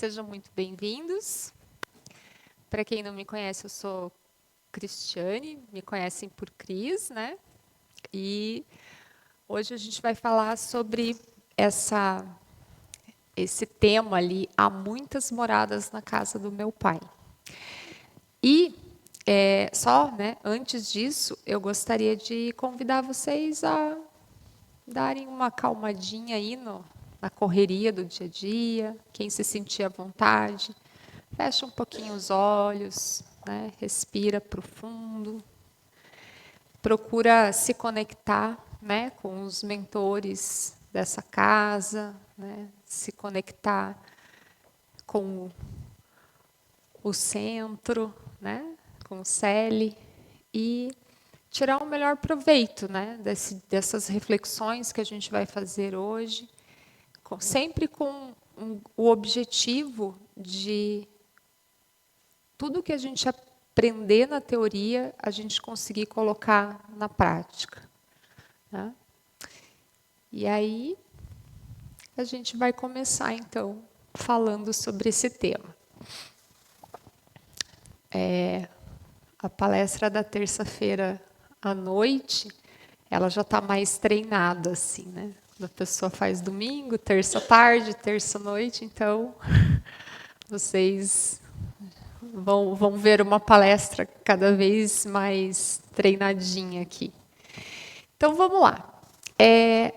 Sejam muito bem-vindos. Para quem não me conhece, eu sou Cristiane, me conhecem por Cris, né? E hoje a gente vai falar sobre esse tema ali, há muitas moradas na casa do meu pai. E antes disso, eu gostaria de convidar vocês a darem uma calmadinha aí na correria do dia a dia, quem se sentir à vontade. Fecha um pouquinho os olhos, né? Respira profundo. Procura se conectar, né, com os mentores dessa casa, né? Se conectar com o centro, né? Com o CELI e tirar o melhor proveito, né, dessas reflexões que a gente vai fazer hoje, sempre com o objetivo de tudo que a gente aprender na teoria, a gente conseguir colocar na prática. Né? E aí, a gente vai começar, então, falando sobre esse tema. A palestra da terça-feira à noite, ela já está mais treinada, assim, né? A pessoa faz domingo, terça tarde, terça noite, então vocês vão ver uma palestra cada vez mais treinadinha aqui. Então, vamos lá.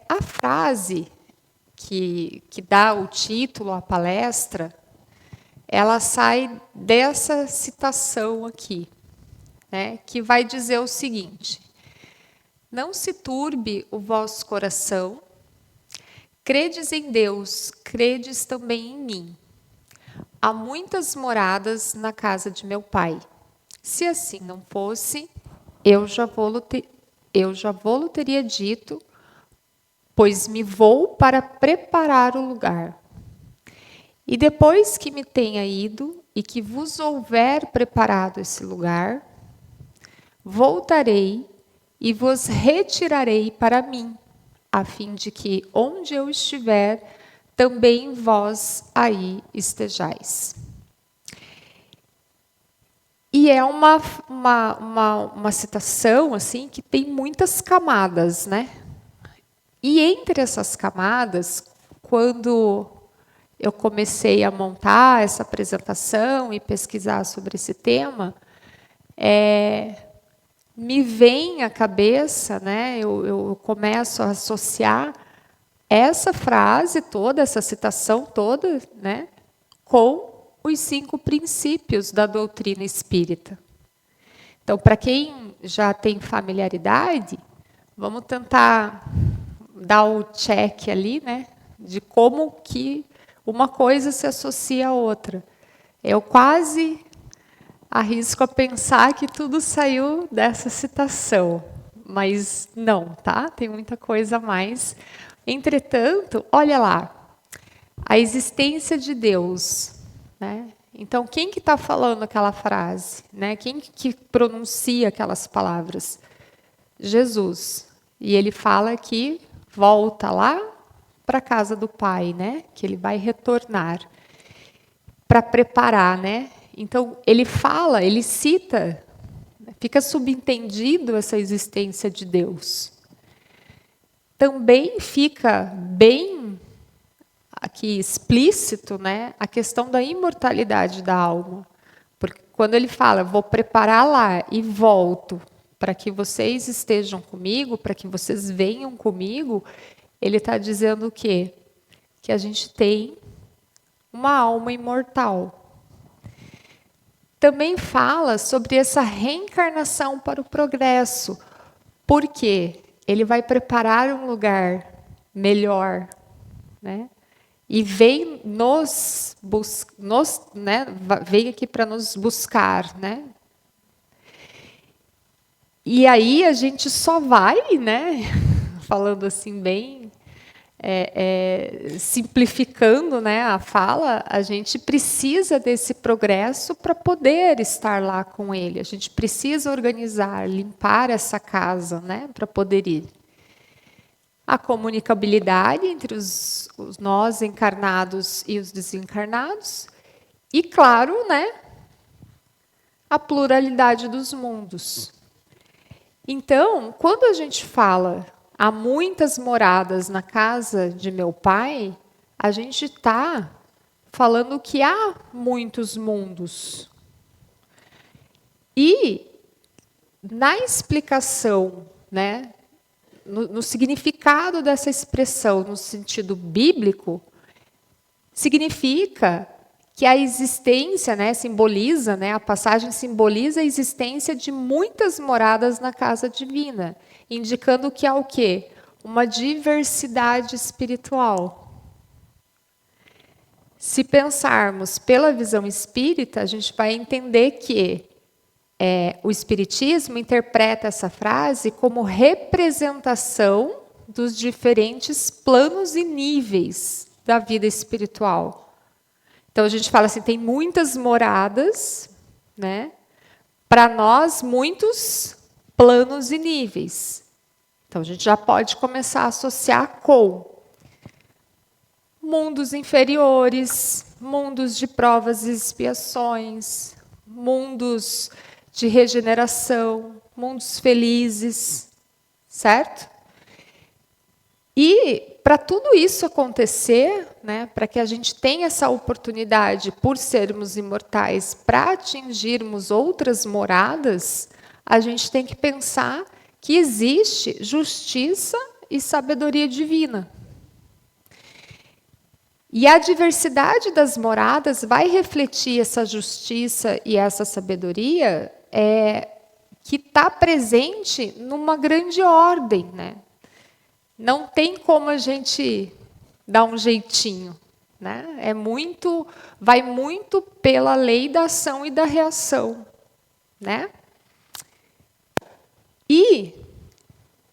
A frase que dá o título à palestra, ela sai dessa citação aqui, né, que vai dizer o seguinte: não se turbe o vosso coração, credes em Deus, credes também em mim. Há muitas moradas na casa de meu pai. Se assim não fosse, eu já vou-lo teria dito, pois me vou para preparar o lugar. E depois que me tenha ido e que vos houver preparado esse lugar, voltarei e vos retirarei para mim, a fim de que onde eu estiver, também vós aí estejais. E é uma citação assim que tem muitas camadas, né? E entre essas camadas, quando eu comecei a montar essa apresentação e pesquisar sobre esse tema, me vem à cabeça, né? Eu começo a associar essa frase toda, essa citação toda, né, com os 5 princípios da doutrina espírita. Então, para quem já tem familiaridade, vamos tentar dar o check ali, né, de como que uma coisa se associa à outra. Eu quase arrisco a pensar que tudo saiu dessa citação, mas não, tá? Tem muita coisa a mais. Entretanto, olha lá, a existência de Deus, né? Então, quem que está falando aquela frase, né? Quem que pronuncia aquelas palavras? Jesus. E ele fala que volta lá para a casa do Pai, né? Que ele vai retornar para preparar, né? Então, ele fala, ele cita, fica subentendido essa existência de Deus. Também fica bem aqui explícito, né, a questão da imortalidade da alma. Porque quando ele fala, vou preparar lá e volto para que vocês estejam comigo, para que vocês venham comigo, ele está dizendo o quê? Que a gente tem uma alma imortal. Também fala sobre essa reencarnação para o progresso. Por quê? Ele vai preparar um lugar melhor, né? E veio veio aqui para nos buscar, né? E aí a gente só vai, né? Falando assim bem simplificando, né, a fala, a gente precisa desse progresso para poder estar lá com ele. A gente precisa organizar, limpar essa casa, né, para poder ir. A comunicabilidade entre os nós encarnados e os desencarnados E claro, né, a pluralidade dos mundos. Então, quando a gente fala há muitas moradas na casa de meu pai, a gente está falando que há muitos mundos. E na explicação, né, no significado dessa expressão, no sentido bíblico, significa que a existência, né, simboliza, né, a passagem simboliza a existência de muitas moradas na casa divina, indicando que há o quê? Uma diversidade espiritual. Se pensarmos pela visão espírita, a gente vai entender que o Espiritismo interpreta essa frase como representação dos diferentes planos e níveis da vida espiritual. Então, a gente fala assim, tem muitas moradas, né? Para nós, muitos planos e níveis. Então, a gente já pode começar a associar com mundos inferiores, mundos de provas e expiações, mundos de regeneração, mundos felizes, certo? E para tudo isso acontecer, né, para que a gente tenha essa oportunidade, por sermos imortais, para atingirmos outras moradas, a gente tem que pensar que existe justiça e sabedoria divina. E a diversidade das moradas vai refletir essa justiça e essa sabedoria que está presente numa grande ordem, né? Não tem como a gente dar um jeitinho, né? Vai muito pela lei da ação e da reação, né? E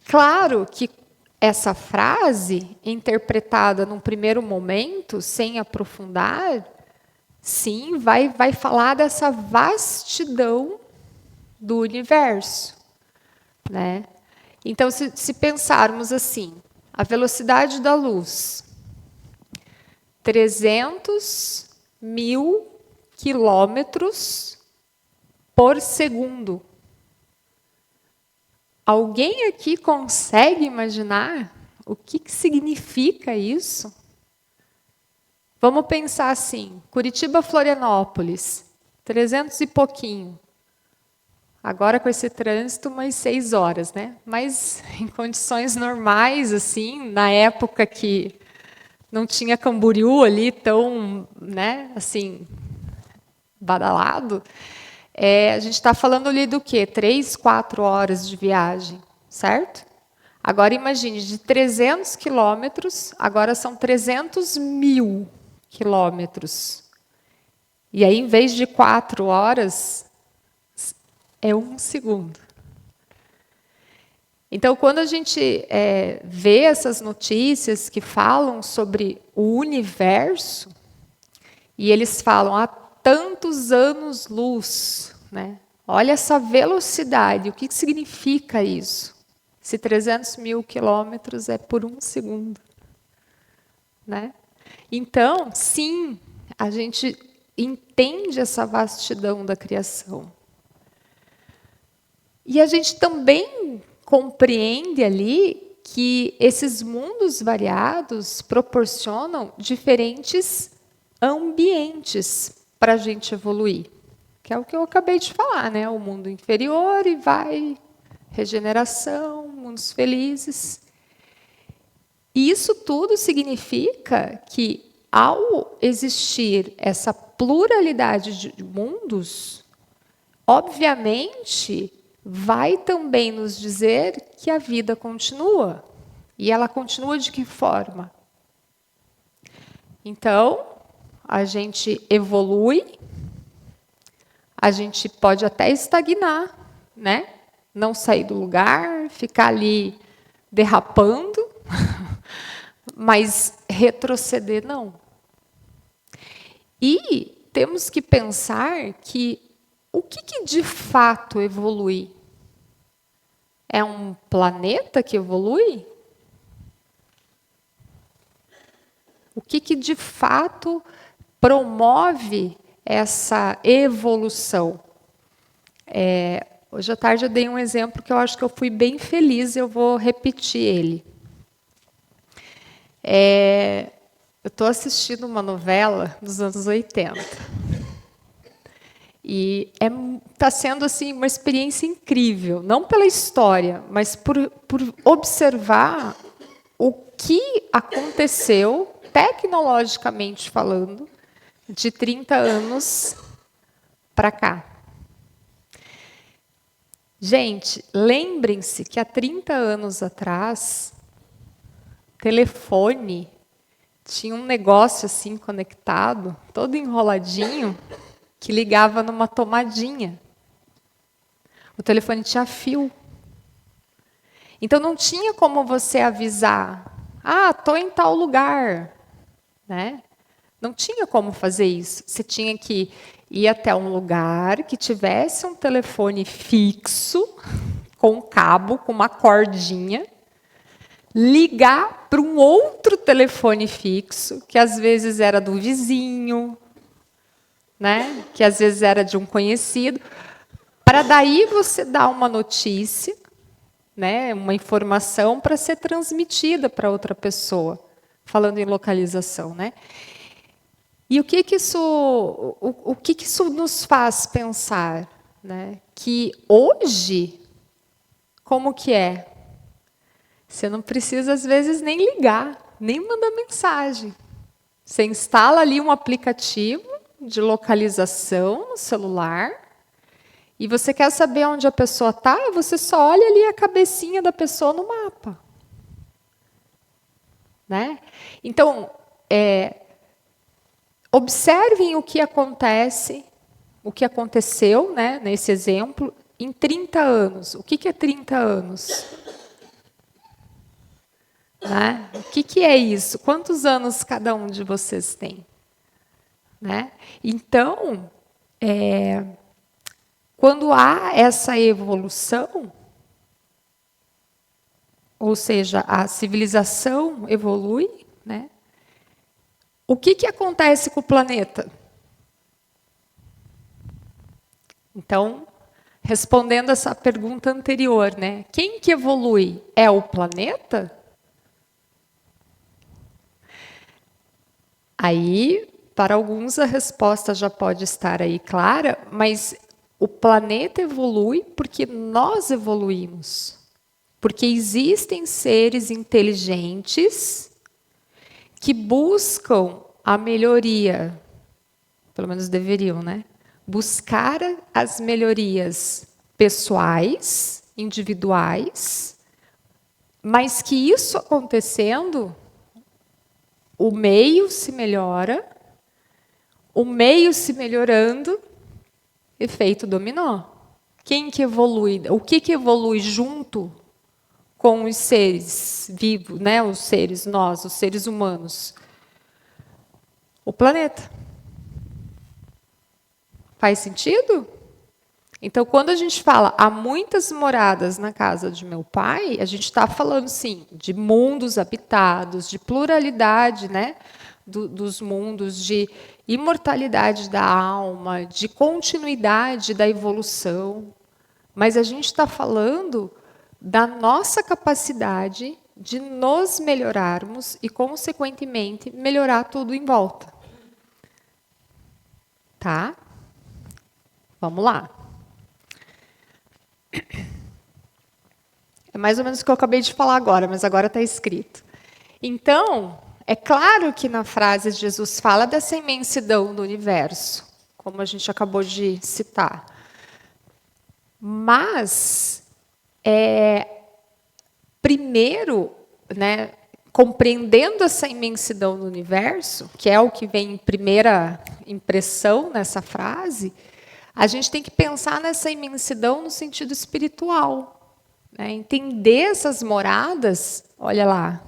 claro que essa frase, interpretada num primeiro momento, sem aprofundar, sim, vai falar dessa vastidão do universo, né? Então, se pensarmos assim, a velocidade da luz, 300.000 quilômetros por segundo. Alguém aqui consegue imaginar o que significa isso? Vamos pensar assim, Curitiba-Florianópolis, 300 e pouquinho. Agora com esse trânsito, umas 6 horas, né? Mas em condições normais, assim, na época que não tinha Camboriú ali tão, né, assim, badalado, a gente está falando ali do quê? 3, 4 horas de viagem, certo? Agora imagine, de 300 quilômetros, agora são 300.000 quilômetros. E aí, em vez de 4 horas, é 1 segundo. Então, quando a gente vê essas notícias que falam sobre o universo, e eles falam há tantos anos-luz, né? Olha essa velocidade, o que significa isso? Se 300.000 quilômetros é por 1 segundo. Né? Então, sim, a gente entende essa vastidão da criação. E a gente também compreende ali que esses mundos variados proporcionam diferentes ambientes para a gente evoluir. Que é o que eu acabei de falar, né? O mundo inferior e vai regeneração, mundos felizes. E isso tudo significa que, ao existir essa pluralidade de mundos, obviamente, vai também nos dizer que a vida continua. E ela continua de que forma? Então, a gente evolui, a gente pode até estagnar, né? Não sair do lugar, ficar ali derrapando, mas retroceder não. E temos que pensar que o que de fato evolui? É um planeta que evolui? O que de fato promove essa evolução? Hoje à tarde eu dei um exemplo que eu acho que eu fui bem feliz, eu vou repetir ele. Eu estou assistindo uma novela dos anos 80. E está sendo assim, uma experiência incrível, não pela história, mas por observar o que aconteceu, tecnologicamente falando, de 30 anos para cá. Gente, lembrem-se que há 30 anos atrás, telefone tinha um negócio assim conectado, todo enroladinho, que ligava numa tomadinha. O telefone tinha fio. Então não tinha como você avisar, estou em tal lugar, né? Não tinha como fazer isso. Você tinha que ir até um lugar que tivesse um telefone fixo, com um cabo, com uma cordinha, ligar para um outro telefone fixo, que às vezes era do vizinho, né? Que às vezes era de um conhecido, para daí você dar uma notícia, né? Uma informação para ser transmitida para outra pessoa, falando em localização, né? E o que isso nos faz pensar, né? Que hoje, como que é? Você não precisa, às vezes, nem ligar, nem mandar mensagem. Você instala ali um aplicativo de localização no celular e você quer saber onde a pessoa está, você só olha ali a cabecinha da pessoa no mapa. Né? Então, observem o que acontece, o que aconteceu, né, nesse exemplo, em 30 anos. O que é 30 anos? Né? O que é isso? Quantos anos cada um de vocês tem? Né? Então, quando há essa evolução, ou seja, a civilização evolui, né? O que acontece com o planeta? Então, respondendo essa pergunta anterior, né? Quem que evolui? É o planeta? Aí, para alguns, a resposta já pode estar aí clara, mas o planeta evolui porque nós evoluímos. Porque existem seres inteligentes que buscam a melhoria, pelo menos deveriam, né? Buscar as melhorias pessoais, individuais, mas que isso acontecendo, o meio se melhora, o meio se melhorando, efeito dominó. Quem que evolui? O que evolui junto com os seres vivos, né? Os seres, nós, os seres humanos? O planeta. Faz sentido? Então, quando a gente fala há muitas moradas na casa de meu pai, a gente está falando, sim, de mundos habitados, de pluralidade, né? Dos mundos, de imortalidade da alma, de continuidade da evolução. Mas a gente está falando da nossa capacidade de nos melhorarmos e, consequentemente, melhorar tudo em volta. Tá? Vamos lá. É mais ou menos o que eu acabei de falar agora, mas agora está escrito. Então, é claro que na frase Jesus fala dessa imensidão do universo, como a gente acabou de citar. Mas, primeiro, né, compreendendo essa imensidão do universo, que é o que vem em primeira impressão nessa frase, a gente tem que pensar nessa imensidão no sentido espiritual. Né? Entender essas moradas, olha lá,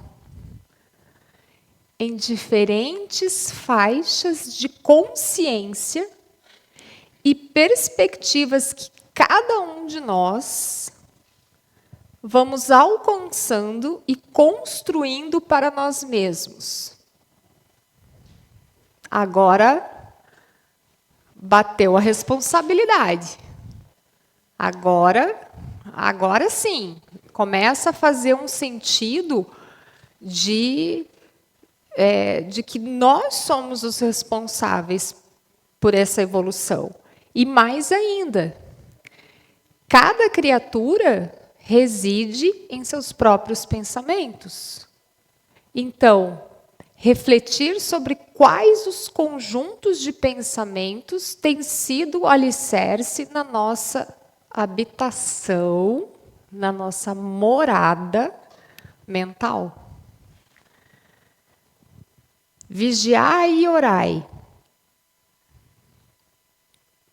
em diferentes faixas de consciência e perspectivas que cada um de nós vamos alcançando e construindo para nós mesmos. Agora, bateu a responsabilidade. Agora sim, começa a fazer um sentido de que nós somos os responsáveis por essa evolução. E mais ainda, cada criatura reside em seus próprios pensamentos. Então, refletir sobre quais os conjuntos de pensamentos têm sido o alicerce na nossa habitação, na nossa morada mental. Vigiai e orai.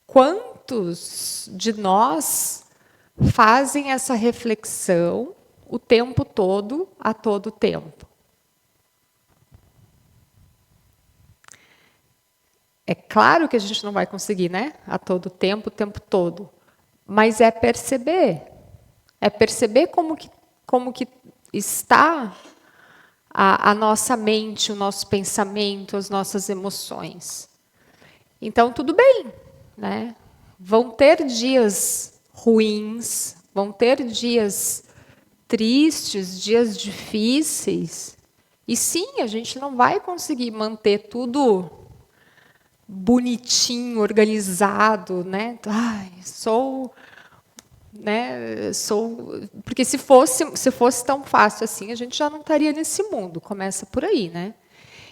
Quantos de nós fazem essa reflexão o tempo todo, a todo tempo? É claro que a gente não vai conseguir, né? A todo tempo, o tempo todo. Mas é perceber. É perceber como que está a nossa mente, o nosso pensamento, as nossas emoções. Então, tudo bem, né? Vão ter dias ruins, vão ter dias tristes, dias difíceis. E sim, a gente não vai conseguir manter tudo bonitinho, organizado, né? Ai, porque se fosse tão fácil assim, a gente já não estaria nesse mundo. Começa por aí, né?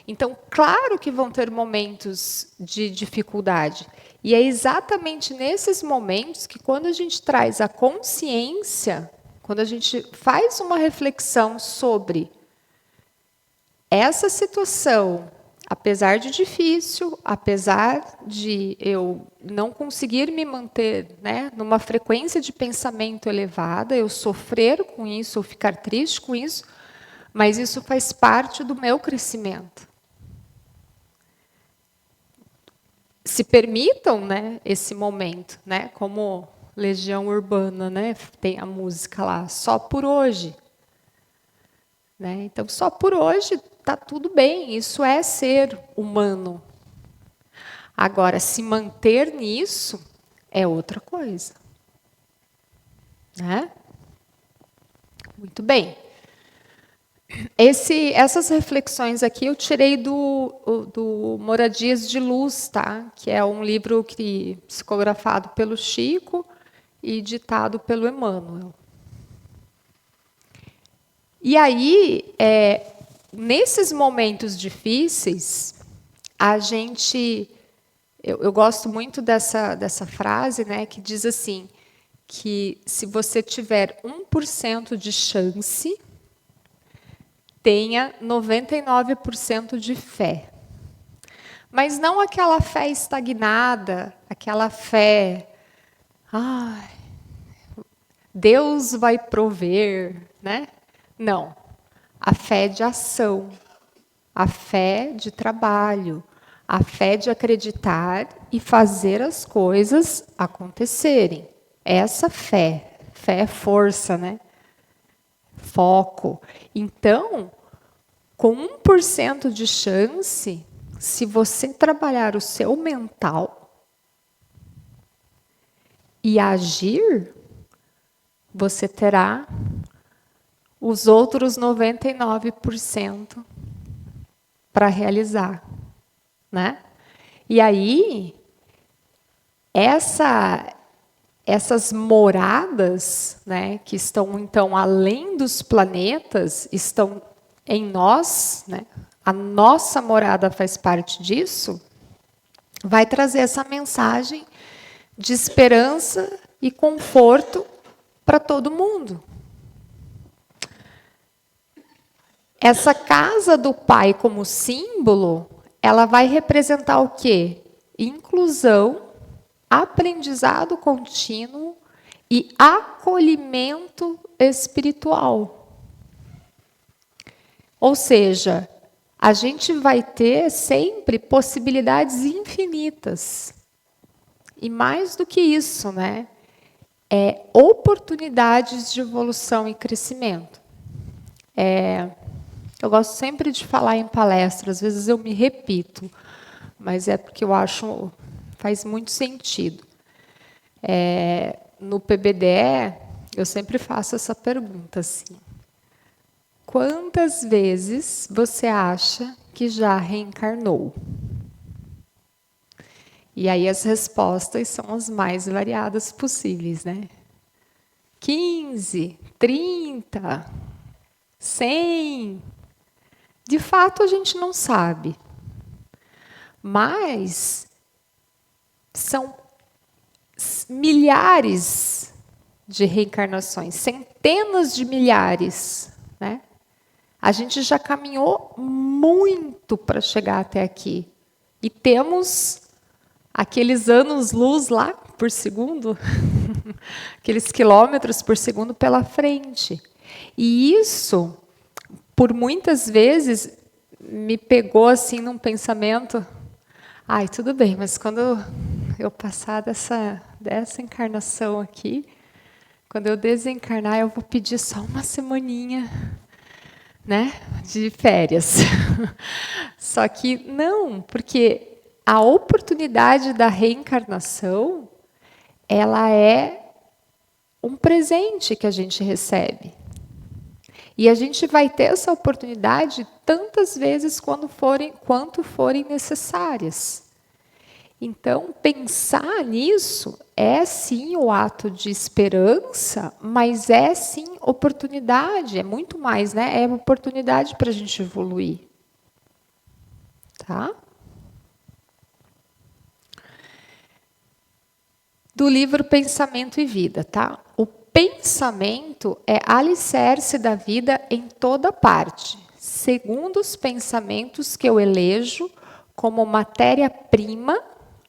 Então, claro que vão ter momentos de dificuldade. E é exatamente nesses momentos que, quando a gente traz a consciência, quando a gente faz uma reflexão sobre essa situação, apesar de difícil, apesar de eu não conseguir me manter, né, numa frequência de pensamento elevada, eu sofrer com isso, ou ficar triste com isso, mas isso faz parte do meu crescimento. Se permitam, né, esse momento, né, como Legião Urbana, né, tem a música lá, só por hoje. Né? Então, só por hoje está tudo bem, isso é ser humano. Agora, se manter nisso é outra coisa. Né? Muito bem. Essas reflexões aqui eu tirei do Moradias de Luz, tá? Que é um livro psicografado pelo Chico e ditado pelo Emmanuel. E aí, nesses momentos difíceis, a gente... Eu gosto muito dessa frase, né, que diz assim, que se você tiver 1% de chance, tenha 99% de fé. Mas não aquela fé estagnada, aquela fé... Ai, Deus vai prover, né? Não. A fé de ação, a fé de trabalho, a fé de acreditar e fazer as coisas acontecerem. Essa fé é força, né? Foco. Então, com 1% de chance, se você trabalhar o seu mental e agir, você terá os outros 99% para realizar, né? E aí, essas moradas, né, que estão então além dos planetas, estão em nós, né? A nossa morada faz parte disso. Vai trazer essa mensagem de esperança e conforto para todo mundo. Essa casa do Pai como símbolo, ela vai representar o quê? Inclusão, aprendizado contínuo e acolhimento espiritual. Ou seja, a gente vai ter sempre possibilidades infinitas. E mais do que isso, né? Oportunidades de evolução e crescimento. Eu gosto sempre de falar em palestras, às vezes eu me repito, mas é porque eu acho Faz muito sentido. No PBDE, eu sempre faço essa pergunta assim: quantas vezes você acha que já reencarnou? E aí as respostas são as mais variadas possíveis, né? 15, 30, 100. De fato, a gente não sabe. Mas são milhares de reencarnações, centenas de milhares, né? A gente já caminhou muito para chegar até aqui. E temos aqueles anos-luz lá por segundo, aqueles quilômetros por segundo pela frente. E isso, por muitas vezes, me pegou assim num pensamento: ai, tudo bem, mas quando eu passar dessa encarnação aqui, quando eu desencarnar, eu vou pedir só uma semaninha, né, de férias. Só que não, porque a oportunidade da reencarnação, ela é um presente que a gente recebe. E a gente vai ter essa oportunidade tantas vezes quanto forem necessárias. Então, pensar nisso é sim o ato de esperança, mas é sim oportunidade, é muito mais, né? É uma oportunidade para a gente evoluir. Tá? Do livro Pensamento e Vida, tá? O pensamento é alicerce da vida em toda parte, segundo os pensamentos que eu elejo como matéria-prima,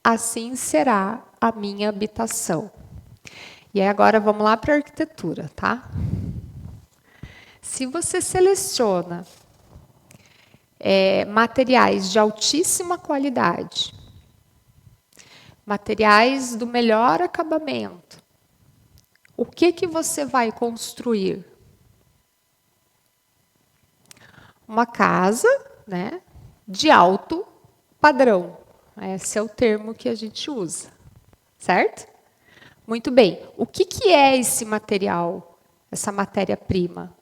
assim será a minha habitação. E aí agora vamos lá para a arquitetura, tá? Se você seleciona materiais de altíssima qualidade, materiais do melhor acabamento, o que você vai construir? Uma casa, né, de alto padrão. Esse é o termo que a gente usa, certo? Muito bem. O que é esse material, essa matéria-prima?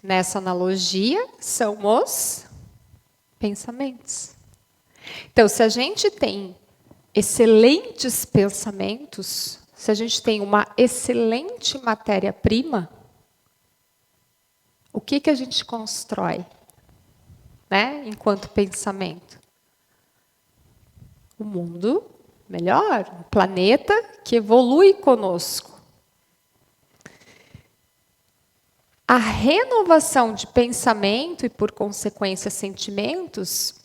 Nessa analogia, são os pensamentos. Então, se a gente tem excelentes pensamentos, se a gente tem uma excelente matéria-prima, o que a gente constrói, né, enquanto pensamento? Um mundo melhor, um planeta que evolui conosco. A renovação de pensamento e, por consequência, sentimentos.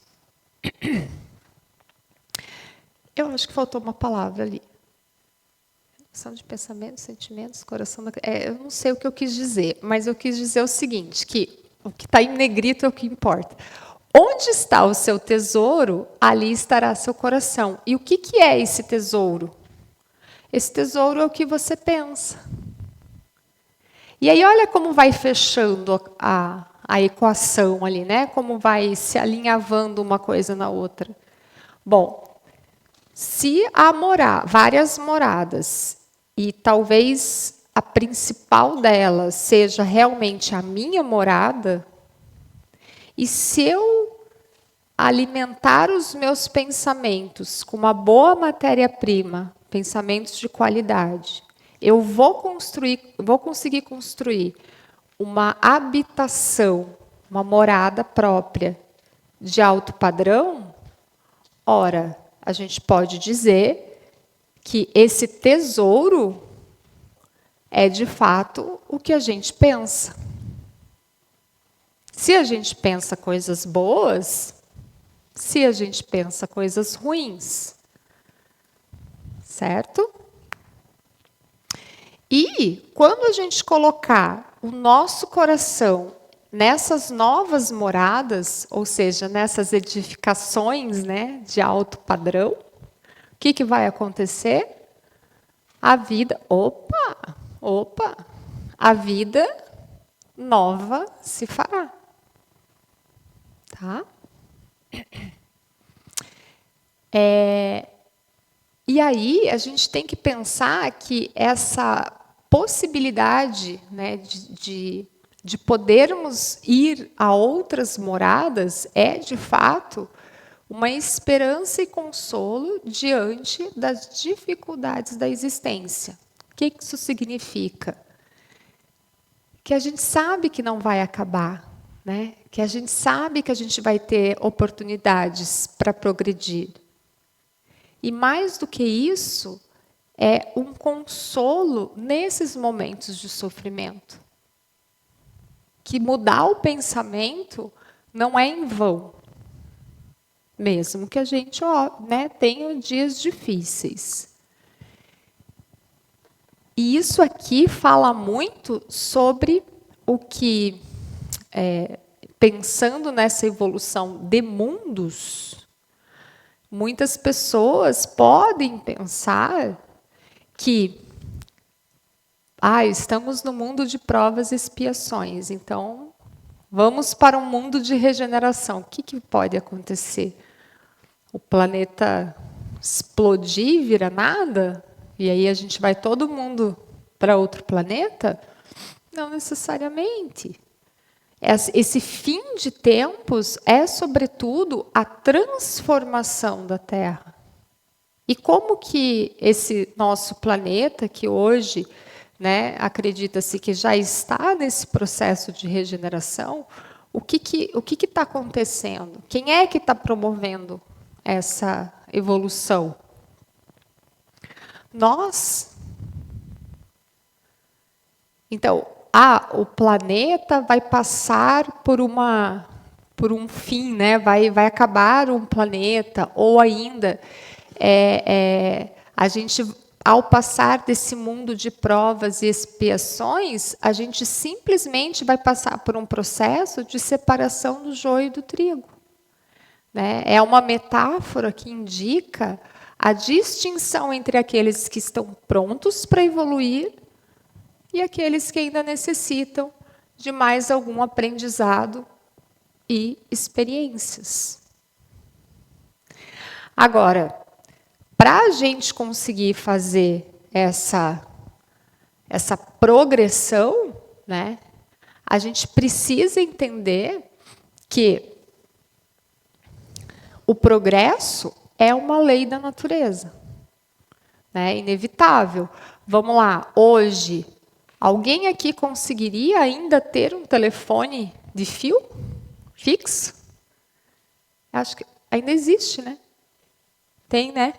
Eu acho que faltou uma palavra ali. Renovação de pensamentos, sentimentos, coração. Eu não sei o que eu quis dizer, mas eu quis dizer o seguinte: que o que está em negrito é o que importa. Onde está o seu tesouro, ali estará seu coração. E o que é esse tesouro? Esse tesouro é o que você pensa. E aí olha como vai fechando a equação ali, né? Como vai se alinhavando uma coisa na outra. Bom, se há várias moradas e talvez a principal delas seja realmente a minha morada, e se eu alimentar os meus pensamentos com uma boa matéria-prima, pensamentos de qualidade, eu vou conseguir construir uma habitação, uma morada própria de alto padrão. Ora, a gente pode dizer que esse tesouro é de fato o que a gente pensa. Se a gente pensa coisas boas, se a gente pensa coisas ruins, certo? E quando a gente colocar o nosso coração nessas novas moradas, ou seja, nessas edificações, né, de alto padrão, o que vai acontecer? A vida, a vida nova se fará. Tá? E aí a gente tem que pensar que essa possibilidade, né, de podermos ir a outras moradas é, de fato, uma esperança e consolo diante das dificuldades da existência. O que isso significa? Que a gente sabe que não vai acabar, né? Que a gente sabe que a gente vai ter oportunidades para progredir. E mais do que isso, é um consolo nesses momentos de sofrimento. Que mudar o pensamento não é em vão. Mesmo que a gente né, tenha dias difíceis. E isso aqui fala muito sobre o que, pensando nessa evolução de mundos, muitas pessoas podem pensar que estamos no mundo de provas e expiações, então vamos para um mundo de regeneração. O que pode acontecer? O planeta explodir e virar nada? E aí a gente vai todo mundo para outro planeta? Não necessariamente. Esse fim de tempos é, sobretudo, a transformação da Terra. E como que esse nosso planeta, que hoje, né, acredita-se que já está nesse processo de regeneração, o que está acontecendo? Quem é que está promovendo essa evolução? Nós. Então, o planeta vai passar por um fim, né? Vai acabar um planeta, ou ainda a gente, ao passar desse mundo de provas e expiações, a gente simplesmente vai passar por um processo de separação do joio e do trigo. Né? É uma metáfora que indica a distinção entre aqueles que estão prontos para evoluir e aqueles que ainda necessitam de mais algum aprendizado e experiências. Agora, para a gente conseguir fazer essa progressão, né, a gente precisa entender que o progresso é uma lei da natureza, né, inevitável. Vamos lá, hoje, alguém aqui conseguiria ainda ter um telefone de fio fixo? Acho que ainda existe, né? Tem, né?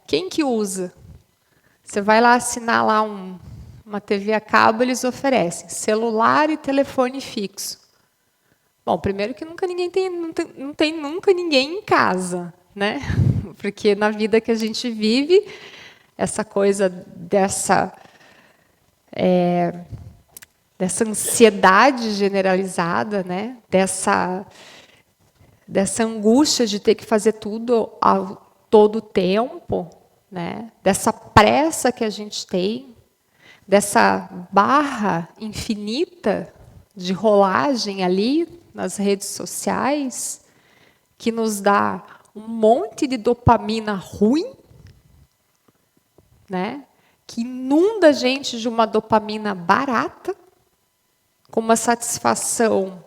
Quem que usa? Você vai lá assinar lá uma TV a cabo, eles oferecem celular e telefone fixo. Bom, primeiro que nunca ninguém não tem nunca ninguém em casa, né? Porque na vida que a gente vive, essa coisa dessa ansiedade generalizada, né? Dessa angústia de ter que fazer tudo a todo tempo, né? Dessa pressa que a gente tem, dessa barra infinita de rolagem ali nas redes sociais, que nos dá um monte de dopamina ruim, né? Que inunda a gente de uma dopamina barata, com uma satisfação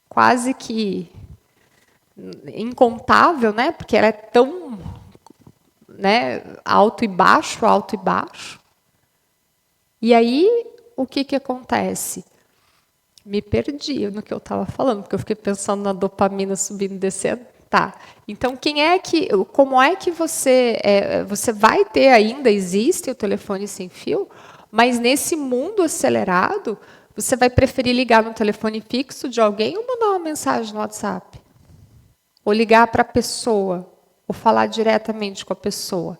quase que incontável, né? Porque ela é tão, né, alto e baixo, alto e baixo. E aí, o que acontece? Me perdi no que eu estava falando, porque eu fiquei pensando na dopamina subindo e descendo. Tá. Então, como é que você vai ter ainda, existe o telefone sem fio, mas nesse mundo acelerado, você vai preferir ligar no telefone fixo de alguém ou mandar uma mensagem no WhatsApp? Ou ligar para a pessoa, ou falar diretamente com a pessoa.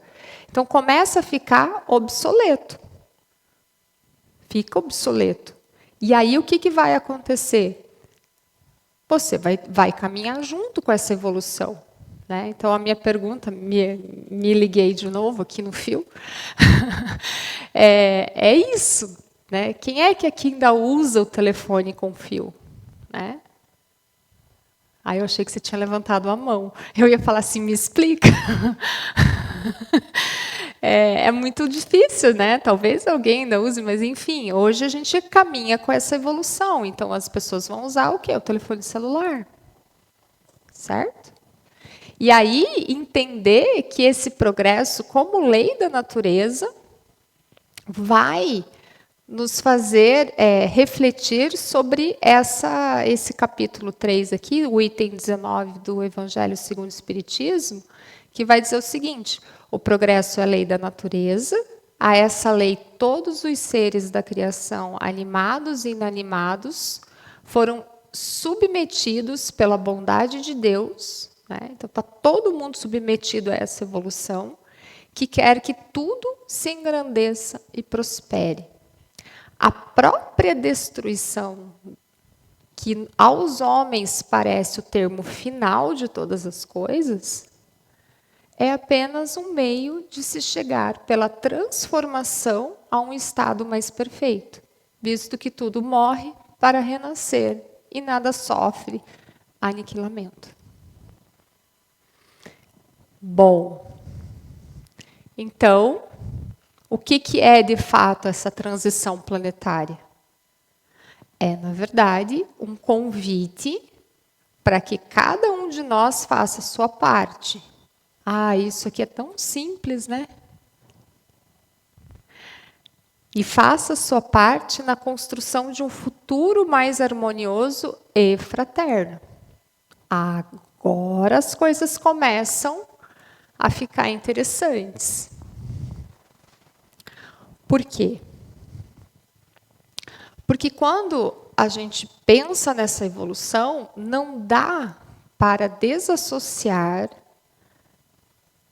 Então, começa a ficar obsoleto. Fica obsoleto. E aí, o que vai acontecer? Você vai caminhar junto com essa evolução. Né? Então, a minha pergunta, me liguei de novo aqui no fio, é isso. Né? Quem é que aqui ainda usa o telefone com fio? Né? Aí eu achei que você tinha levantado a mão. Eu ia falar assim, me explica. É muito difícil, né? Talvez alguém ainda use, mas enfim, hoje a gente caminha com essa evolução. Então as pessoas vão usar o quê? O telefone celular. Certo? E aí entender que esse progresso, como lei da natureza, vai nos fazer refletir sobre esse capítulo 3 aqui, o item 19 do Evangelho segundo o Espiritismo, que vai dizer o seguinte: o progresso é a lei da natureza, a essa lei todos os seres da criação, animados e inanimados, foram submetidos pela bondade de Deus, né? Então está todo mundo submetido a essa evolução, que quer que tudo se engrandeça e prospere. A própria destruição, que aos homens parece o termo final de todas as coisas, é apenas um meio de se chegar pela transformação a um estado mais perfeito, visto que tudo morre para renascer e nada sofre aniquilamento. Bom, então, o que é de fato essa transição planetária? É, na verdade, um convite para que cada um de nós faça a sua parte. Ah, isso aqui é tão simples, né? E faça a sua parte na construção de um futuro mais harmonioso e fraterno. Agora as coisas começam a ficar interessantes. Por quê? Porque quando a gente pensa nessa evolução, não dá para desassociar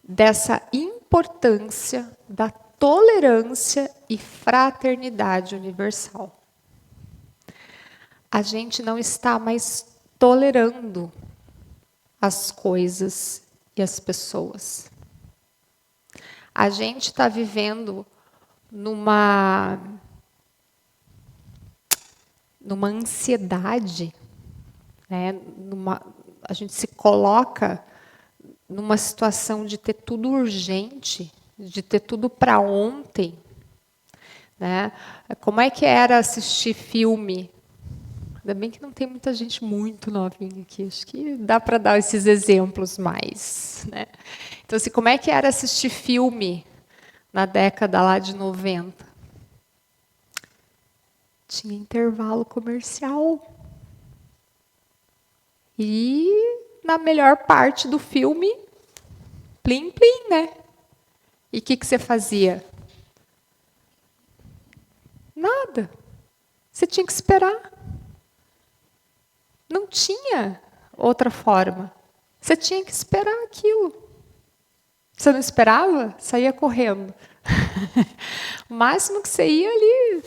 dessa importância da tolerância e fraternidade universal. A gente não está mais tolerando as coisas e as pessoas. A gente está vivendo numa ansiedade, né? A gente se coloca numa situação de ter tudo urgente, de ter tudo para ontem, né? Como é que era assistir filme? Ainda bem que não tem muita gente muito novinha aqui, acho que dá para dar esses exemplos mais, né? Então, assim, como é que era assistir filme na década lá de 90? Tinha intervalo comercial. E na melhor parte do filme, plim, plim, né? E o que você fazia? Nada. Você tinha que esperar. Não tinha outra forma. Você tinha que esperar aquilo. Você não esperava? Saía correndo. O máximo que você ia ali,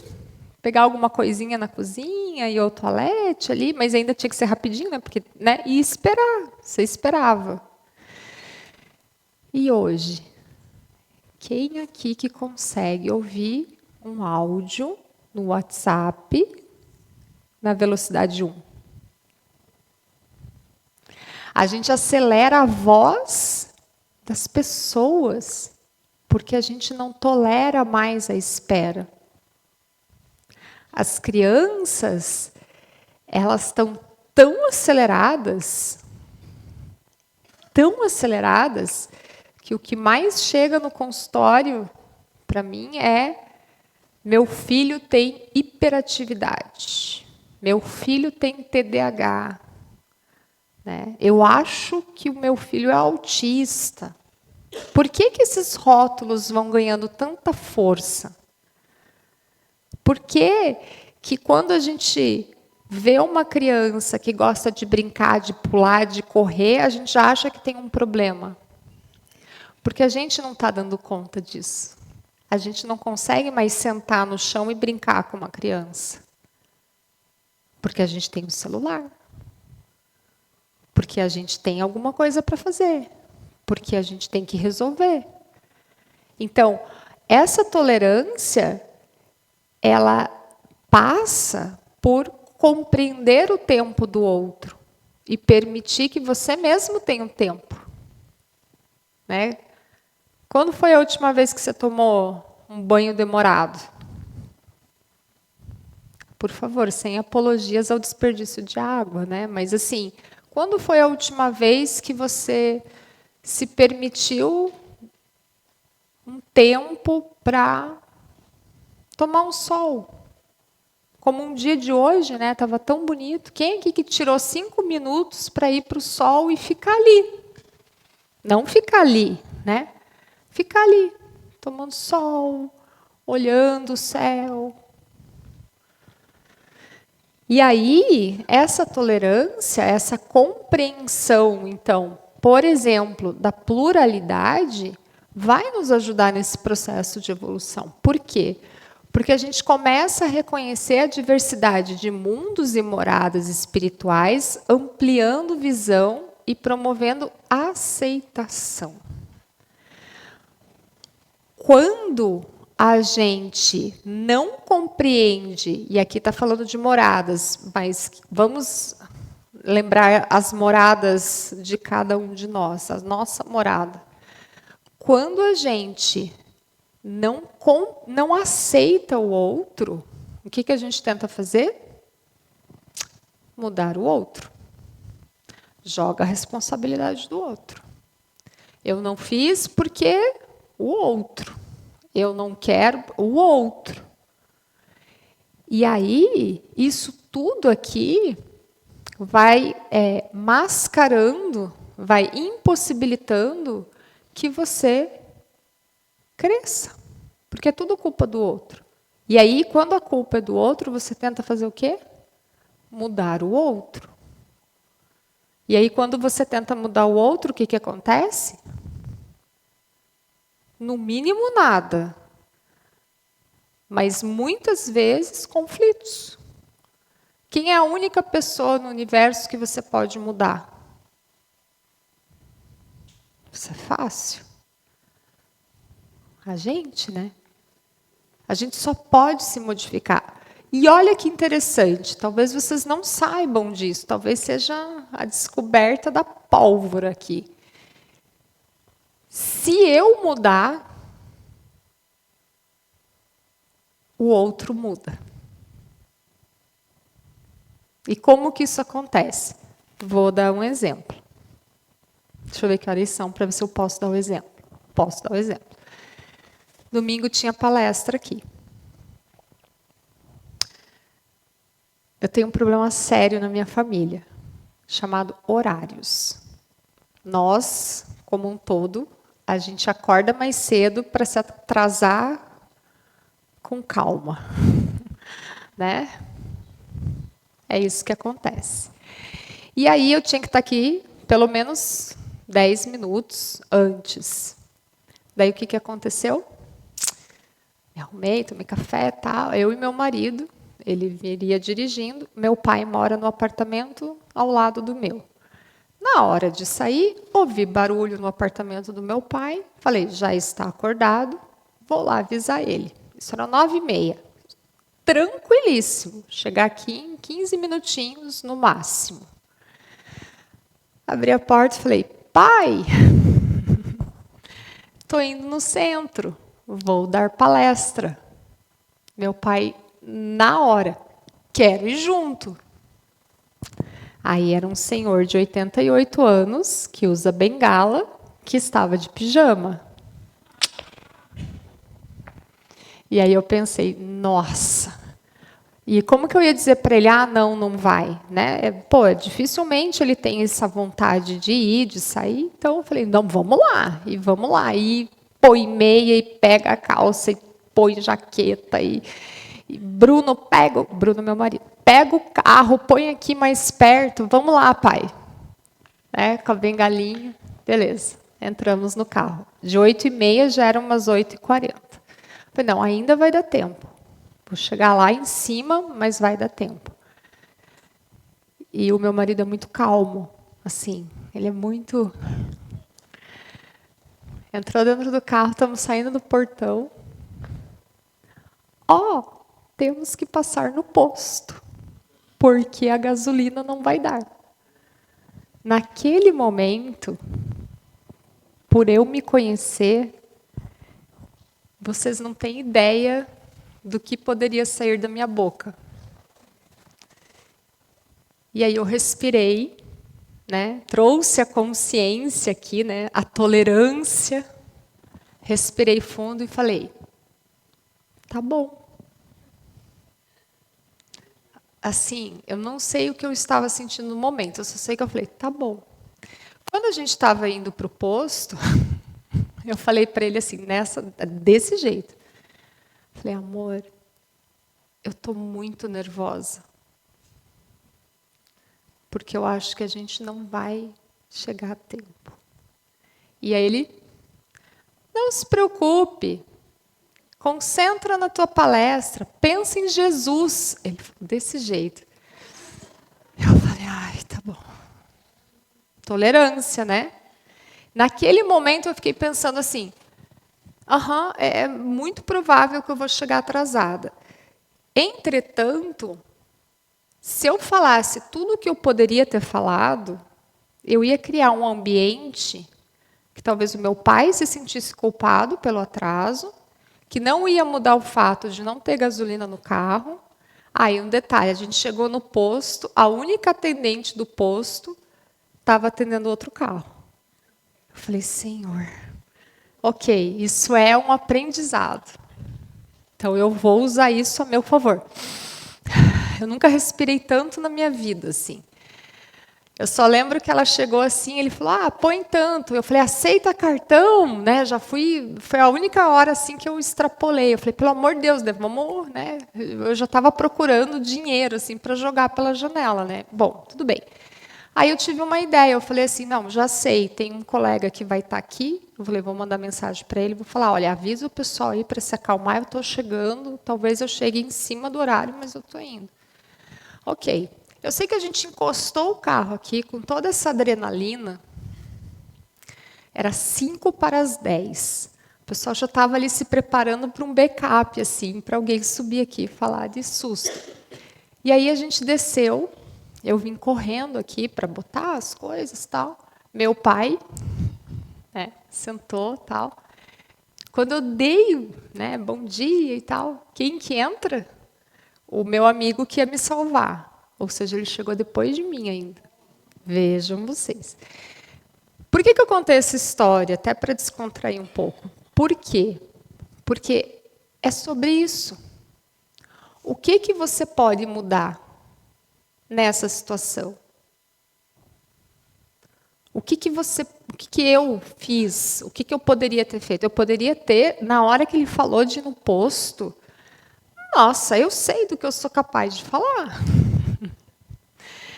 pegar alguma coisinha na cozinha, ir ao toalete ali, mas ainda tinha que ser rapidinho, né? Porque, né? E esperar. Você esperava. E hoje? Quem aqui que consegue ouvir um áudio no WhatsApp na velocidade 1? A gente acelera a voz das pessoas porque a gente não tolera mais a espera. As crianças, elas estão tão aceleradas, que o que mais chega no consultório, para mim, é: meu filho tem hiperatividade, meu filho tem TDAH, né? Eu acho que o meu filho é autista. Por que esses rótulos vão ganhando tanta força? Por que quando a gente vê uma criança que gosta de brincar, de pular, de correr, a gente já acha que tem um problema? Porque a gente não está dando conta disso. A gente não consegue mais sentar no chão e brincar com uma criança. Porque a gente tem um celular. Porque a gente tem alguma coisa para fazer. Porque a gente tem que resolver. Então, essa tolerância, ela passa por compreender o tempo do outro. e permitir que você mesmo tenha um tempo. Né? Quando foi a última vez que você tomou um banho demorado? Por favor, sem apologias ao desperdício de água, né? Mas assim, quando foi a última vez que você se permitiu um tempo para tomar um sol? Como um dia de hoje, né? Estava tão bonito. Quem aqui que tirou 5 minutos para ir para o sol e ficar ali? Não ficar ali, né? Ficar ali, tomando sol, olhando o céu. E aí, essa tolerância, essa compreensão, então, por exemplo, da pluralidade, vai nos ajudar nesse processo de evolução. Por quê? Porque a gente começa a reconhecer a diversidade de mundos e moradas espirituais, ampliando visão e promovendo aceitação. Quando a gente não compreende, e aqui está falando de moradas, mas vamos lembrar as moradas de cada um de nós, a nossa morada. Quando a gente não aceita o outro, o que a gente tenta fazer? Mudar o outro. Joga a responsabilidade do outro. Eu não fiz porque o outro. Eu não quero o outro. E aí, isso tudo aqui vai mascarando, vai impossibilitando que você cresça. Porque é tudo culpa do outro. E aí, quando a culpa é do outro, você tenta fazer o quê? Mudar o outro. E aí, quando você tenta mudar o outro, o que acontece? No mínimo, nada. Mas, muitas vezes, conflitos. Quem é a única pessoa no universo que você pode mudar? Isso é fácil. A gente, né? A gente só pode se modificar. E olha que interessante, talvez vocês não saibam disso, talvez seja a descoberta da pólvora aqui. Se eu mudar, o outro muda. E como que isso acontece? Vou dar um exemplo. Deixa eu ver que horas são para ver se eu posso dar o exemplo. Posso dar o exemplo. Domingo tinha palestra aqui. Eu tenho um problema sério na minha família, chamado horários. Nós, como um todo, a gente acorda mais cedo para se atrasar com calma. Né? É isso que acontece. E aí eu tinha que estar aqui pelo menos 10 minutos antes. Daí o que aconteceu? Me arrumei, tomei café, tal. Eu e meu marido, ele viria dirigindo. Meu pai mora no apartamento ao lado do meu. Na hora de sair, ouvi barulho no apartamento do meu pai. Falei, já está acordado, vou lá avisar ele. Isso era 9h30. Tranquilíssimo. Chegar aqui em 15 minutinhos no máximo. Abri a porta e falei, pai, estou indo no centro, vou dar palestra. Meu pai, na hora, quero ir junto. Aí era um senhor de 88 anos, que usa bengala, que estava de pijama. E aí eu pensei, nossa, e como que eu ia dizer para ele, não vai, né? Dificilmente ele tem essa vontade de ir, de sair, então eu falei, não, vamos lá, e põe meia, e pega a calça, e põe jaqueta, e Bruno, meu marido, pega o carro, põe aqui mais perto, vamos lá, pai. Né, com a bengalinha, beleza, entramos no carro. De 8h30 já eram umas 8h40. Falei, não, ainda vai dar tempo. Vou chegar lá em cima, mas vai dar tempo. E o meu marido é muito calmo, assim, ele é muito... Entrou dentro do carro, estamos saindo do portão. Temos que passar no posto, porque a gasolina não vai dar. Naquele momento, por eu me conhecer, vocês não têm ideia do que poderia sair da minha boca. E aí eu respirei, né? Trouxe a consciência aqui, né? A tolerância. Respirei fundo e falei: tá bom. Assim, eu não sei o que eu estava sentindo no momento, eu só sei que eu falei: tá bom. Quando a gente estava indo para o posto, eu falei para ele assim, desse jeito. Falei: amor, eu estou muito nervosa. Porque eu acho que a gente não vai chegar a tempo. E aí ele: não se preocupe, concentra na tua palestra, pensa em Jesus. Ele falou desse jeito. Eu falei: ai, tá bom. Tolerância, né? Naquele momento eu fiquei pensando assim, é muito provável que eu vou chegar atrasada. Entretanto, se eu falasse tudo o que eu poderia ter falado, eu ia criar um ambiente que talvez o meu pai se sentisse culpado pelo atraso, que não ia mudar o fato de não ter gasolina no carro. Aí, um detalhe, a gente chegou no posto, a única atendente do posto estava atendendo outro carro. Eu falei: Senhor, ok, isso é um aprendizado. Então, eu vou usar isso a meu favor. Eu nunca respirei tanto na minha vida, assim. Eu só lembro que ela chegou assim, ele falou: põe tanto. Eu falei: aceita cartão, né? Foi a única hora assim que eu extrapolei. Eu falei: pelo amor de Deus, vamos, né? Eu já estava procurando dinheiro assim para jogar pela janela, né? Bom, tudo bem. Aí eu tive uma ideia, eu falei assim: não, já sei, tem um colega que vai estar aqui. Eu falei: vou mandar mensagem para ele, vou falar: olha, avisa o pessoal aí para se acalmar, eu estou chegando, talvez eu chegue em cima do horário, mas eu estou indo. Ok. Eu sei que a gente encostou o carro aqui com toda essa adrenalina. Era 9:55. O pessoal já estava ali se preparando para um backup, assim, para alguém subir aqui e falar de susto. E aí a gente desceu. Eu vim correndo aqui para botar as coisas, tal. Meu pai, né, sentou, tal. Quando eu dei, né, bom dia e tal, quem que entra? O meu amigo que ia me salvar. Ou seja, ele chegou depois de mim ainda. Vejam vocês. Por que eu contei essa história? Até para descontrair um pouco. Por quê? Porque é sobre isso. O que você pode mudar nessa situação? O que eu fiz? O que eu poderia ter feito? Eu poderia ter, na hora que ele falou de ir no posto, nossa, eu sei do que eu sou capaz de falar.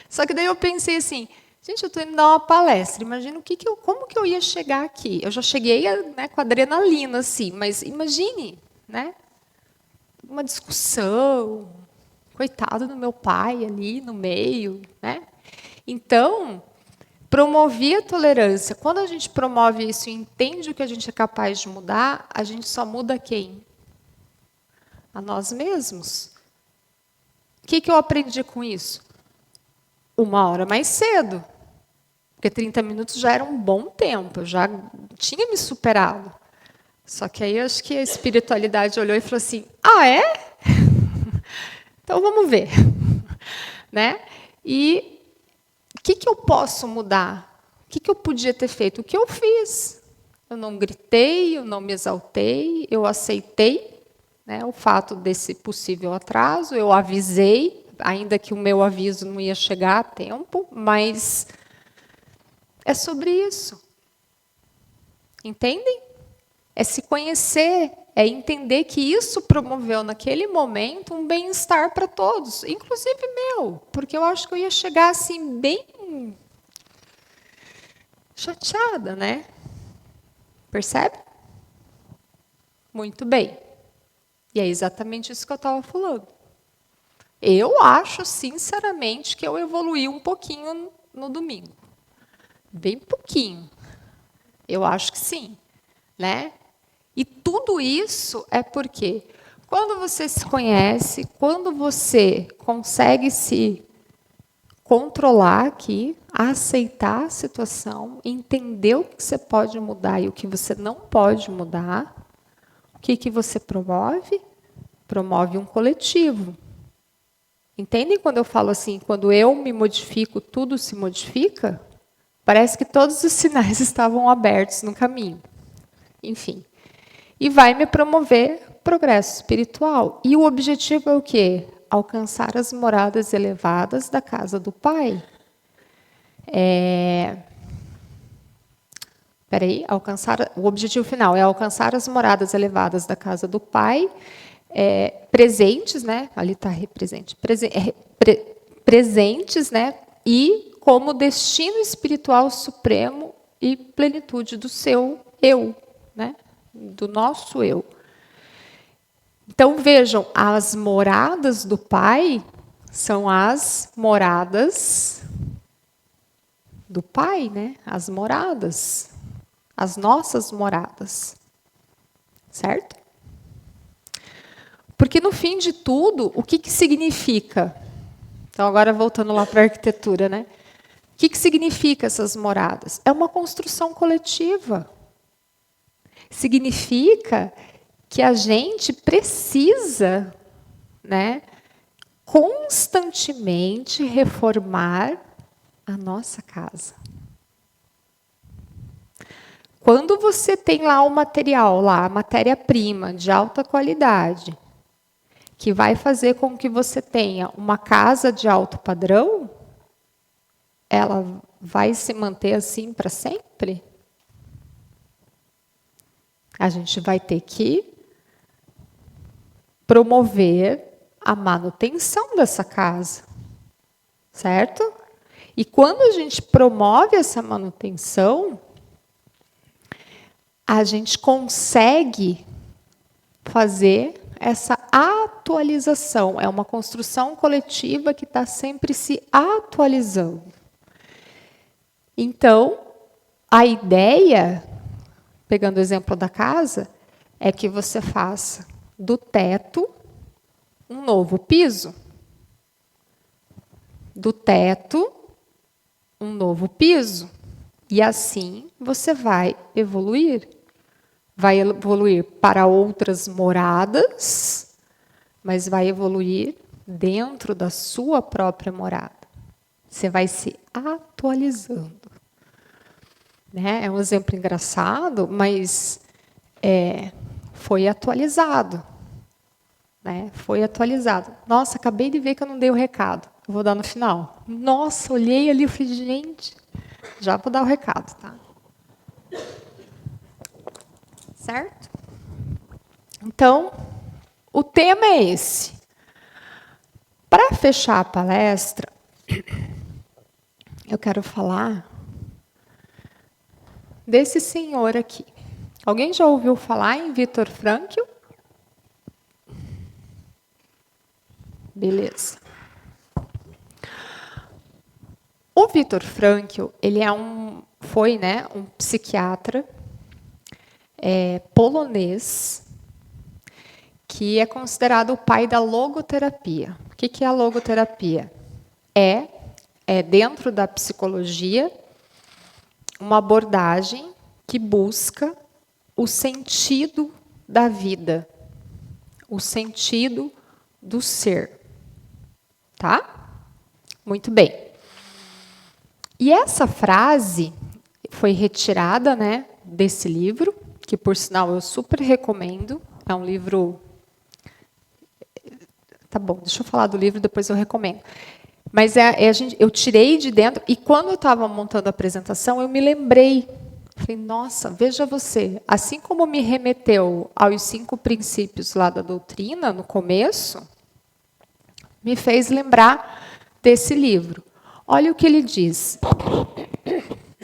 Só que daí eu pensei assim, gente, eu estou indo dar uma palestra, imagina como que eu ia chegar aqui. Eu já cheguei, né, com adrenalina, assim, mas imagine, né, uma discussão, coitado do meu pai ali no meio, né? Então, promover a tolerância. Quando a gente promove isso e entende o que a gente é capaz de mudar, a gente só muda quem? A nós mesmos. O que eu aprendi com isso? 1 hora mais cedo. Porque 30 minutos já era um bom tempo, eu já tinha me superado. Só que aí acho que a espiritualidade olhou e falou assim: é? Então vamos ver. Né? E o que eu posso mudar? O que eu podia ter feito? O que eu fiz? Eu não gritei, eu não me exaltei, eu aceitei, né, o fato desse possível atraso, eu avisei, ainda que o meu aviso não ia chegar a tempo, mas é sobre isso. Entendem? É se conhecer, é entender que isso promoveu naquele momento um bem-estar para todos, inclusive meu, porque eu acho que eu ia chegar assim bem chateada, né? Percebe? Muito bem. E é exatamente isso que eu estava falando. Eu acho, sinceramente, que eu evoluí um pouquinho no domingo. Bem pouquinho. Eu acho que sim, né? E tudo isso é porque quando você se conhece, quando você consegue se controlar aqui, aceitar a situação, entender o que você pode mudar e o que você não pode mudar. O que você promove? Promove um coletivo. Entendem quando eu falo assim, quando eu me modifico, tudo se modifica? Parece que todos os sinais estavam abertos no caminho. Enfim. E vai me promover progresso espiritual. E o objetivo é o quê? Alcançar as moradas elevadas da casa do Pai. O objetivo final é alcançar as moradas elevadas da casa do Pai, presentes, né? Ali está represente, presentes, né? E como destino espiritual supremo e plenitude do seu eu, né? Do nosso eu. Então vejam, as moradas do Pai são as moradas do Pai, né? As moradas, as nossas moradas, certo? Porque no fim de tudo, o que significa? Então agora voltando lá para a arquitetura, né? O que significa essas moradas? É uma construção coletiva. Significa que a gente precisa, né, constantemente reformar a nossa casa. Quando você tem lá o material, lá, a matéria-prima de alta qualidade, que vai fazer com que você tenha uma casa de alto padrão, ela vai se manter assim para sempre? A gente vai ter que promover a manutenção dessa casa, certo? E quando a gente promove essa manutenção, a gente consegue fazer essa atualização. É uma construção coletiva que está sempre se atualizando. Então, a ideia, pegando o exemplo da casa, é que você faça do teto um novo piso. Do teto, um novo piso. E assim você vai evoluir. Vai evoluir para outras moradas, mas vai evoluir dentro da sua própria morada. Você vai se atualizando. Né? É um exemplo engraçado, mas foi atualizado. Né? Foi atualizado. Nossa, acabei de ver que eu não dei o recado. Eu vou dar no final. Nossa, olhei ali e falei, gente, já vou dar o recado, tá? Certo? Então, o tema é esse. Para fechar a palestra, eu quero falar desse senhor aqui. Alguém já ouviu falar em Viktor Frankl? Beleza. O Viktor Frankl, ele foi, né, um psiquiatra polonês que é considerado o pai da logoterapia. O que é a logoterapia? É dentro da psicologia uma abordagem que busca o sentido da vida, o sentido do ser. Tá? Muito bem. E essa frase foi retirada, né, desse livro, que, por sinal, eu super recomendo. É um livro... Tá bom, deixa eu falar do livro, depois eu recomendo. Mas eu tirei de dentro, e quando eu estava montando a apresentação, eu me lembrei. Falei, nossa, veja você, assim como me remeteu aos 5 princípios lá da doutrina, no começo, me fez lembrar desse livro. Olha o que ele diz.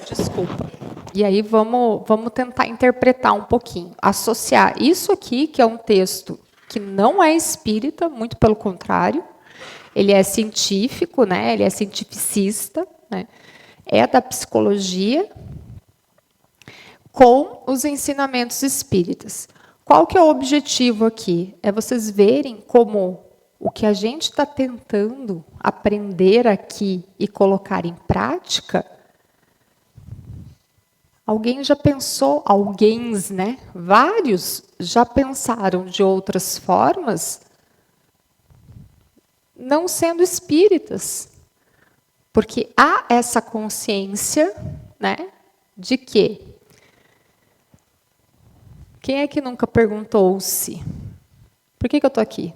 Desculpa. E aí vamos tentar interpretar um pouquinho, associar isso aqui, que é um texto que não é espírita, muito pelo contrário, ele é científico, né? Ele é cientificista, né? É da psicologia, com os ensinamentos espíritas. Qual que é o objetivo aqui? É vocês verem como o que a gente está tentando aprender aqui e colocar em prática, alguém já pensou, né? Vários já pensaram de outras formas, não sendo espíritas. Porque há essa consciência, né, de que quem é que nunca perguntou-se por que eu estou aqui?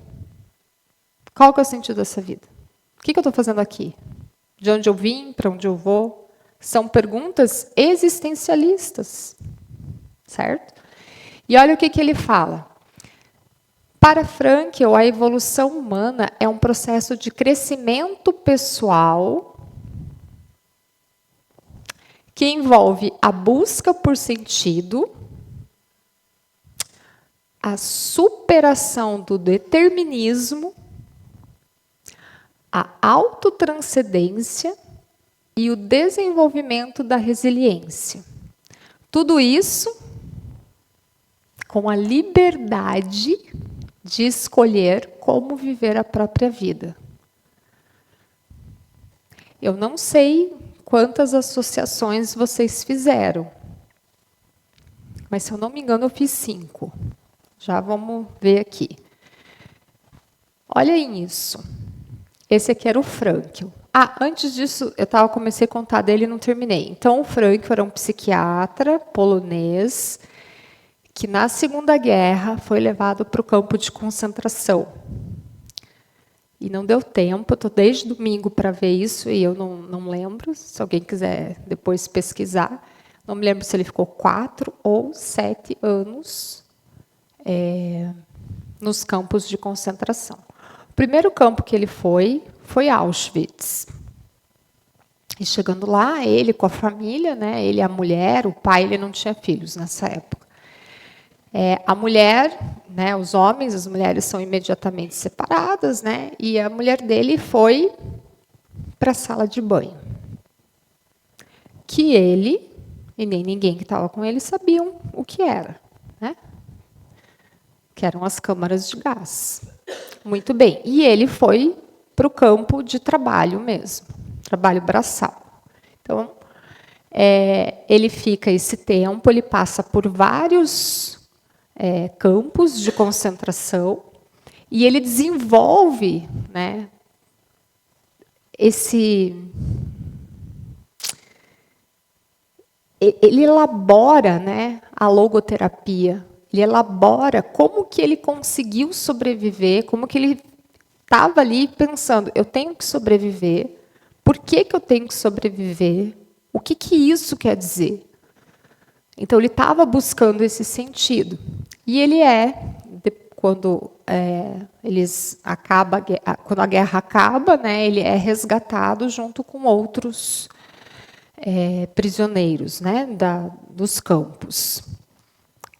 Qual que é o sentido dessa vida? O que eu estou fazendo aqui? De onde eu vim? Para onde eu vou? São perguntas existencialistas, certo? E olha o que ele fala. Para Frankl, a evolução humana é um processo de crescimento pessoal que envolve a busca por sentido, a superação do determinismo, a autotranscendência e o desenvolvimento da resiliência. Tudo isso com a liberdade de escolher como viver a própria vida. Eu não sei quantas associações vocês fizeram, mas se eu não me engano eu fiz 5. Já vamos ver aqui. Olhem isso. Esse aqui era o Frankl. Antes disso, comecei a contar dele e não terminei. Então, o Frankl era um psiquiatra polonês que, na Segunda Guerra, foi levado para o campo de concentração. E não deu tempo, eu estou desde domingo para ver isso, e eu não lembro, se alguém quiser depois pesquisar. Não me lembro se ele ficou 4 ou 7 anos nos campos de concentração. O primeiro campo que ele foi Auschwitz. E chegando lá, ele com a família, né, ele, a mulher, o pai, ele não tinha filhos nessa época. A mulher, né, os homens, as mulheres são imediatamente separadas, né, e a mulher dele foi para a sala de banho. Que ele, e nem ninguém que estava com ele, sabiam o que era, né? Que eram as câmaras de gás. Muito bem. E ele foi para o campo de trabalho mesmo, trabalho braçal. Então, ele fica esse tempo, ele passa por vários campos de concentração e ele desenvolve, né, ele elabora, né, a logoterapia. Ele elabora como que ele conseguiu sobreviver, como que ele estava ali pensando, eu tenho que sobreviver, por que eu tenho que sobreviver, o que isso quer dizer? Então, ele estava buscando esse sentido. E ele quando quando a guerra acaba, né, ele é resgatado junto com outros prisioneiros, né, dos campos.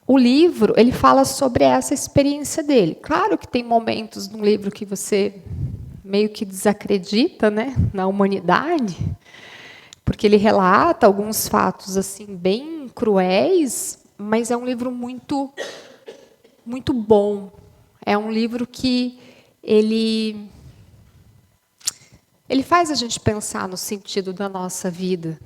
O livro, ele fala sobre essa experiência dele. Claro que tem momentos no livro que você meio que desacredita, né, na humanidade, porque ele relata alguns fatos assim bem cruéis, mas é um livro muito bom. É um livro que ele faz a gente pensar no sentido da nossa vida.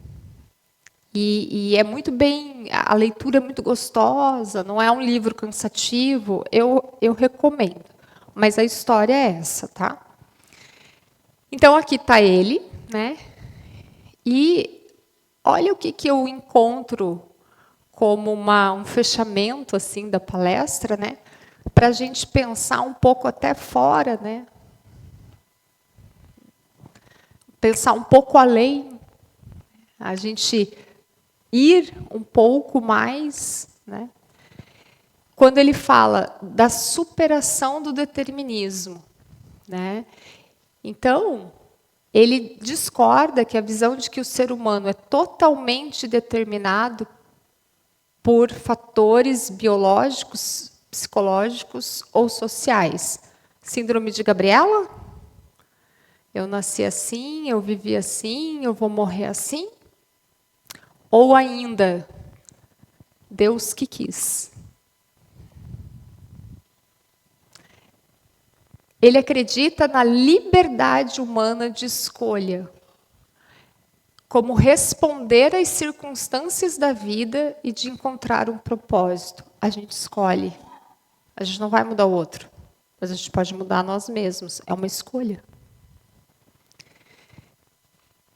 E é muito bem, a leitura é muito gostosa, não é um livro cansativo, eu recomendo. Mas a história é essa, tá? Então, aqui está ele, né? E olha o que eu encontro como um fechamento assim da palestra, né? Para a gente pensar um pouco até fora, né? Pensar um pouco além, a gente ir um pouco mais, né? Quando ele fala da superação do determinismo, né? Então, ele discorda que a visão de que o ser humano é totalmente determinado por fatores biológicos, psicológicos ou sociais. Síndrome de Gabriela? Eu nasci assim, eu vivi assim, eu vou morrer assim? Ou ainda, Deus que quis. Ele acredita na liberdade humana de escolha, como responder às circunstâncias da vida e de encontrar um propósito. A gente escolhe. A gente não vai mudar o outro, mas a gente pode mudar nós mesmos. É uma escolha.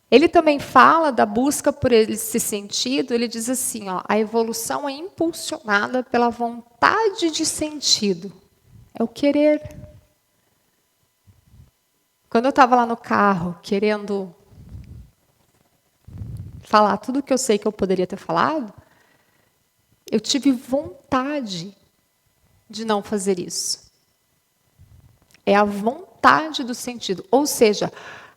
Ele também fala da busca por esse sentido. Ele diz assim, ó, a evolução é impulsionada pela vontade de sentido. É o querer. Quando eu estava lá no carro, querendo falar tudo o que eu sei que eu poderia ter falado, eu tive vontade de não fazer isso. É a vontade do sentido. Ou seja,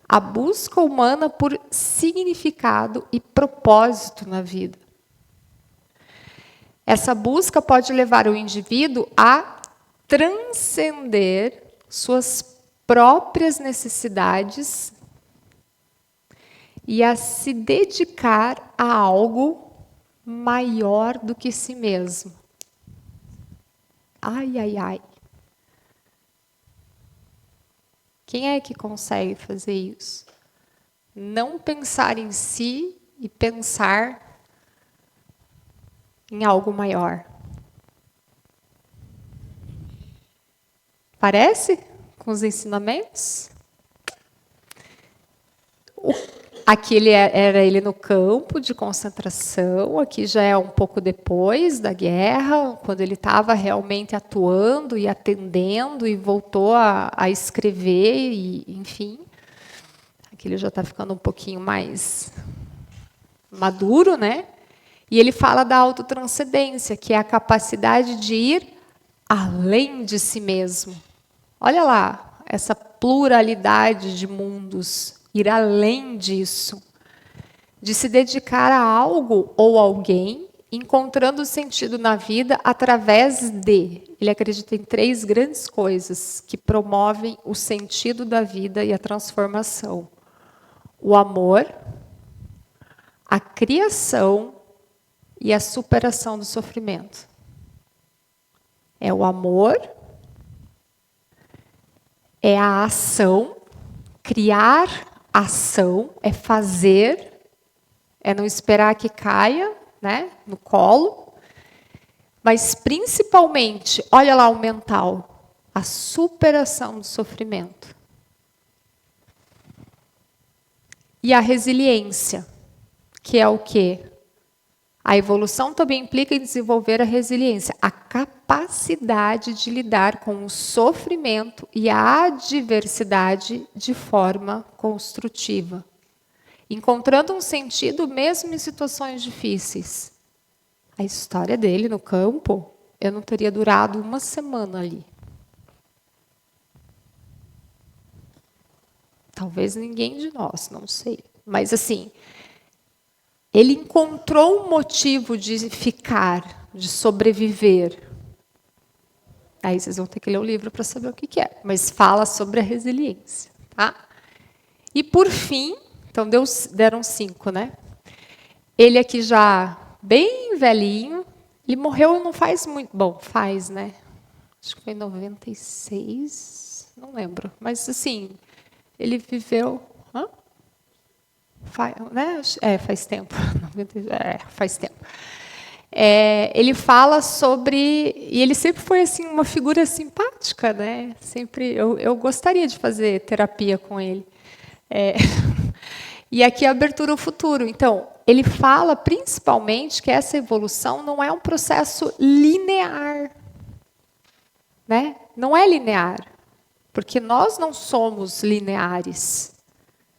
a busca humana por significado e propósito na vida. Essa busca pode levar o indivíduo a transcender suas próprias necessidades e a se dedicar a algo maior do que si mesmo. Ai, ai, ai. Quem é que consegue fazer isso? Não pensar em si e pensar em algo maior. Parece? Com os ensinamentos? Aqui era ele no campo de concentração, aqui já é um pouco depois da guerra, quando ele estava realmente atuando e atendendo e voltou a escrever, e, enfim. Aqui ele já está ficando um pouquinho mais maduro, né? E ele fala da autotranscendência, que é a capacidade de ir além de si mesmo. Olha lá, essa pluralidade de mundos. Ir além disso, de se dedicar a algo ou alguém, encontrando sentido na vida através de. Ele acredita em 3 grandes coisas que promovem o sentido da vida e a transformação: o amor, a criação e a superação do sofrimento. É o amor, é a ação, criar ação, é fazer, é não esperar que caia, né, no colo, mas principalmente, olha lá o mental, a superação do sofrimento. E a resiliência, que é o quê? A evolução também implica em desenvolver a resiliência, a capacidade de lidar com o sofrimento e a adversidade de forma construtiva, encontrando um sentido mesmo em situações difíceis. A história dele no campo, eu não teria durado 1 semana ali. Talvez ninguém de nós, não sei. Mas assim, ele encontrou um motivo de ficar, de sobreviver. Aí vocês vão ter que ler o livro para saber o que é. Mas fala sobre a resiliência. Tá? E por fim, então deram 5, né? Ele aqui já bem velhinho. Ele morreu não faz muito. Bom, faz, né? Acho que foi em 96. Não lembro. Mas assim, ele viveu. Hã? Né? Faz tempo. Faz tempo. Ele fala sobre... E ele sempre foi assim, uma figura simpática, né? Sempre, eu gostaria de fazer terapia com ele. E aqui a abertura ao futuro. Então, ele fala principalmente que essa evolução não é um processo linear. Né? Não é linear. Porque nós não somos lineares.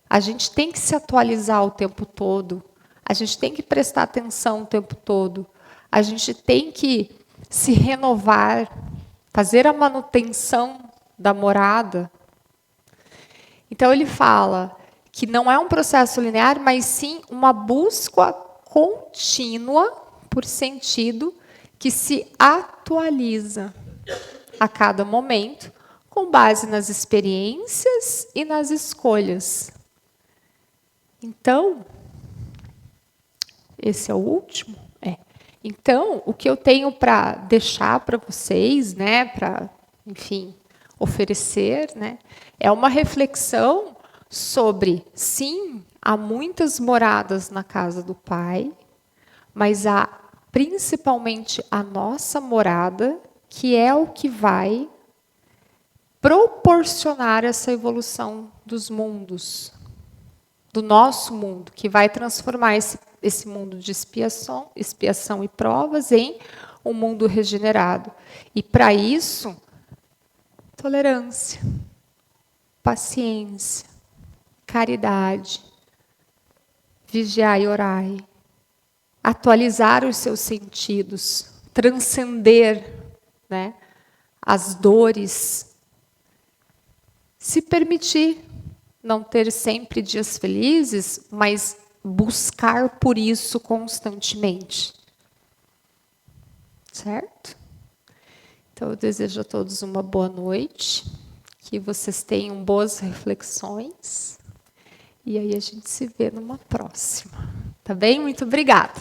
A gente tem que se atualizar o tempo todo. A gente tem que prestar atenção o tempo todo. A gente tem que se renovar, fazer a manutenção da morada. Então, ele fala que não é um processo linear, mas sim uma busca contínua por sentido que se atualiza a cada momento, com base nas experiências e nas escolhas. Então, esse é o último? Então, o que eu tenho para deixar para vocês, né, para, enfim, oferecer, né? É uma reflexão sobre, sim, há muitas moradas na casa do Pai, mas há principalmente a nossa morada, que é o que vai proporcionar essa evolução dos mundos, do nosso mundo, que vai transformar esse mundo de expiação e provas em um mundo regenerado. E para isso, tolerância, paciência, caridade, vigiai e orai, atualizar os seus sentidos, transcender, né, as dores, se permitir não ter sempre dias felizes, mas buscar por isso constantemente. Certo? Então, eu desejo a todos uma boa noite, que vocês tenham boas reflexões, e aí a gente se vê numa próxima. Tá bem? Muito obrigada.